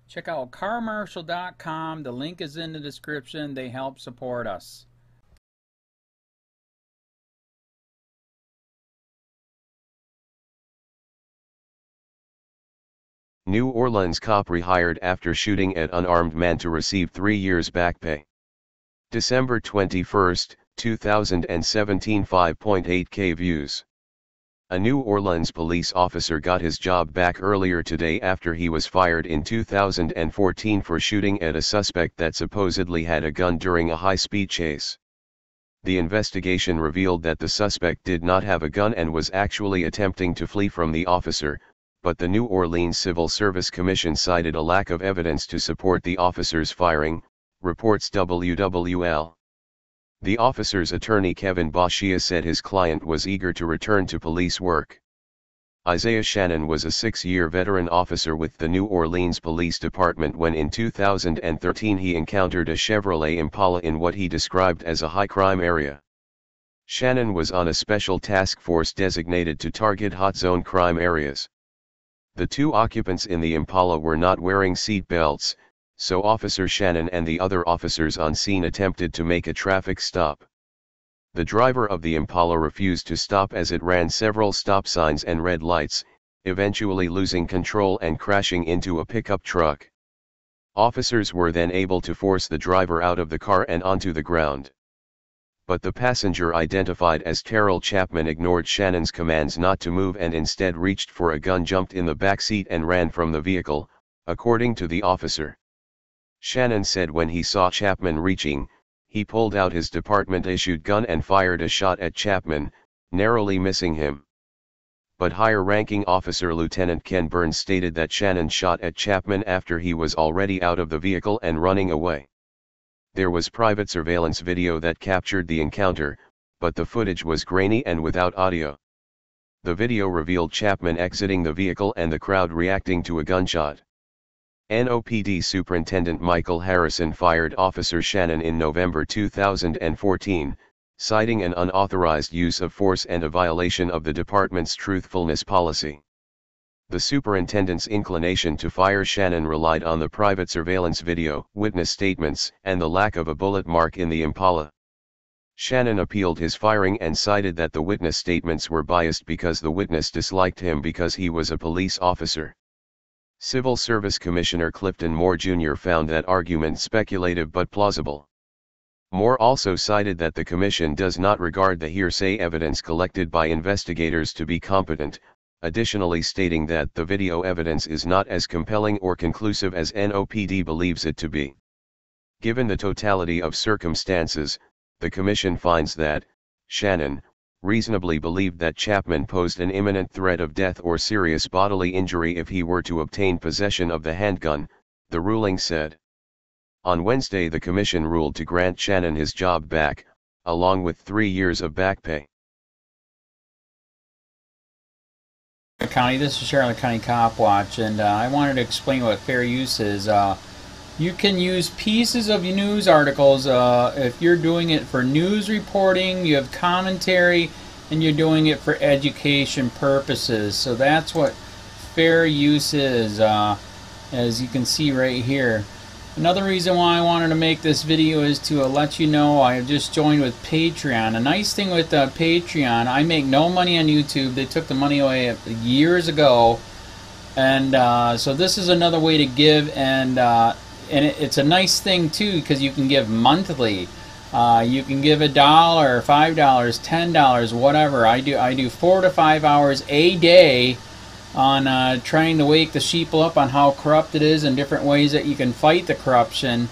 Check out carmarshal.com. The link is in the description. They help support us. New Orleans cop rehired after shooting at unarmed man to receive 3 years back pay. December 21, 2017. 5.8K views. A New Orleans police officer got his job back earlier today after he was fired in 2014 for shooting at a suspect that supposedly had a gun during a high-speed chase. The investigation revealed that the suspect did not have a gun and was actually attempting to flee from the officer, but the New Orleans Civil Service Commission cited a lack of evidence to support the officer's firing, reports WWL. The officer's attorney Kevin Bashia said his client was eager to return to police work. Isaiah Shannon was a 6-year veteran officer with the New Orleans Police Department when in 2013 he encountered a Chevrolet Impala in what he described as a high-crime area. Shannon was on a special task force designated to target hot zone crime areas. The two occupants in the Impala were not wearing seat belts, so Officer Shannon and the other officers on scene attempted to make a traffic stop. The driver of the Impala refused to stop as it ran several stop signs and red lights, eventually losing control and crashing into a pickup truck. Officers were then able to force the driver out of the car and onto the ground. But the passenger, identified as Terrell Chapman, ignored Shannon's commands not to move and instead reached for a gun, jumped in the back seat and ran from the vehicle, according to the officer. Shannon said when he saw Chapman reaching, he pulled out his department-issued gun and fired a shot at Chapman, narrowly missing him. But higher-ranking officer Lieutenant Ken Burns stated that Shannon shot at Chapman after he was already out of the vehicle and running away. There was private surveillance video that captured the encounter, but the footage was grainy and without audio. The video revealed Chapman exiting the vehicle and the crowd reacting to a gunshot. NOPD Superintendent Michael Harrison fired Officer Shannon in November 2014, citing an unauthorized use of force and a violation of the department's truthfulness policy. The superintendent's inclination to fire Shannon relied on the private surveillance video, witness statements, and the lack of a bullet mark in the Impala. Shannon appealed his firing and cited that the witness statements were biased because the witness disliked him because he was a police officer. Civil Service Commissioner Clifton Moore Jr. found that argument speculative but plausible. Moore also cited that the Commission does not regard the hearsay evidence collected by investigators to be competent, additionally stating that the video evidence is not as compelling or conclusive as NOPD believes it to be. Given the totality of circumstances, the Commission finds that Shannon reasonably believed that Chapman posed an imminent threat of death or serious bodily injury if he were to obtain possession of the handgun, the ruling said. On Wednesday, the Commission ruled to grant Shannon his job back, along with 3 years of back pay. County, this is Charlotte County COPWATCH, and I wanted to explain what fair use is. You can use pieces of news articles if you're doing it for news reporting, you have commentary, and you're doing it for education purposes. So that's what fair use is, as you can see right here. Another reason why I wanted to make this video is to let you know I just joined with Patreon. A nice thing with Patreon, I make no money on YouTube. They took the money away years ago, and so this is another way to give, and it's a nice thing too because you can give monthly. You can give $1, $5, $10, whatever. I do 4 to 5 hours a day on trying to wake the sheeple up on how corrupt it is and different ways that you can fight the corruption.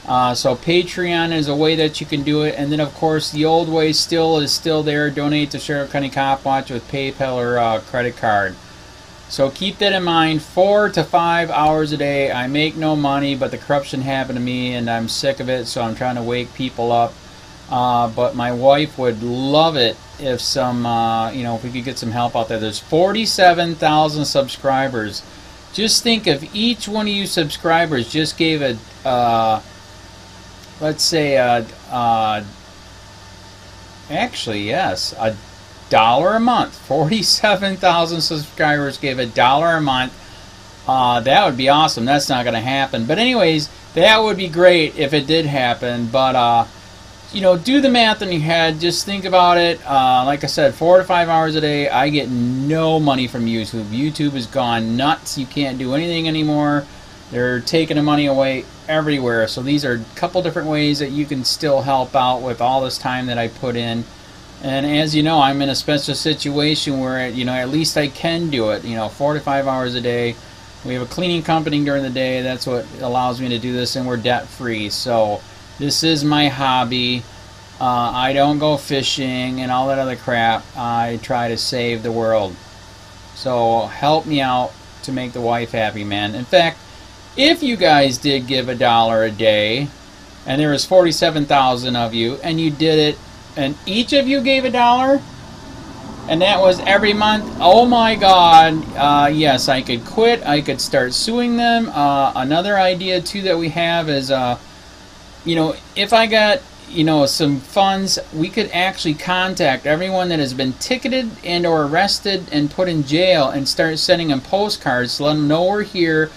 So Patreon is a way that you can do it, and then of course the old way is still there. Donate to Sheriff County COPWATCH with PayPal or credit card. So keep that in mind. 4 to 5 hours a day. I make no money, but the corruption happened to me and I'm sick of it, so I'm trying to wake people up. But my wife would love it if if we could get some help out there. There's 47,000 subscribers. Just think if each one of you subscribers just gave a, let's say, actually, yes, $1 a month. 47,000 subscribers gave $1 a month. That would be awesome. That's not going to happen. But anyways, that would be great if it did happen. But, you know, do the math in your head. Just think about it. Like I said, 4 to 5 hours a day. I get no money from YouTube. YouTube has gone nuts. You can't do anything anymore. They're taking the money away everywhere. So these are a couple different ways that you can still help out with all this time that I put in. And as you know, I'm in a special situation where, you know, at least I can do it. You know, 4 to 5 hours a day. We have a cleaning company during the day. That's what allows me to do this, and we're debt free. So this is my hobby. I don't go fishing and all that other crap. I try to save the world. So help me out to make the wife happy, man. In fact, if you guys did give $1 a day, and there was 47,000 of you, and you did it, and each of you gave $1, and that was every month, oh my God, yes, I could quit. I could start suing them. Another idea too that we have is, you know, if I got, you know, some funds, we could actually contact everyone that has been ticketed and or arrested and put in jail and start sending them postcards to let them know we're here,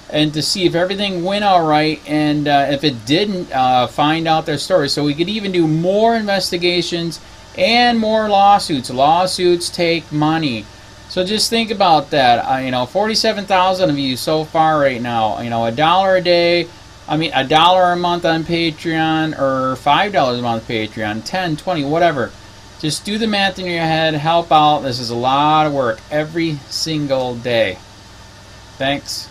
and to see if everything went all right, and if it didn't, find out their story. So we could even do more investigations and more lawsuits. Lawsuits take money. So just think about that. You know, 47,000 of you so far right now. You know, $1 a day. I mean, $1 a month on Patreon, or $5 a month Patreon, 10, 20, whatever. Just do the math in your head. Help out. This is a lot of work every single day. Thanks.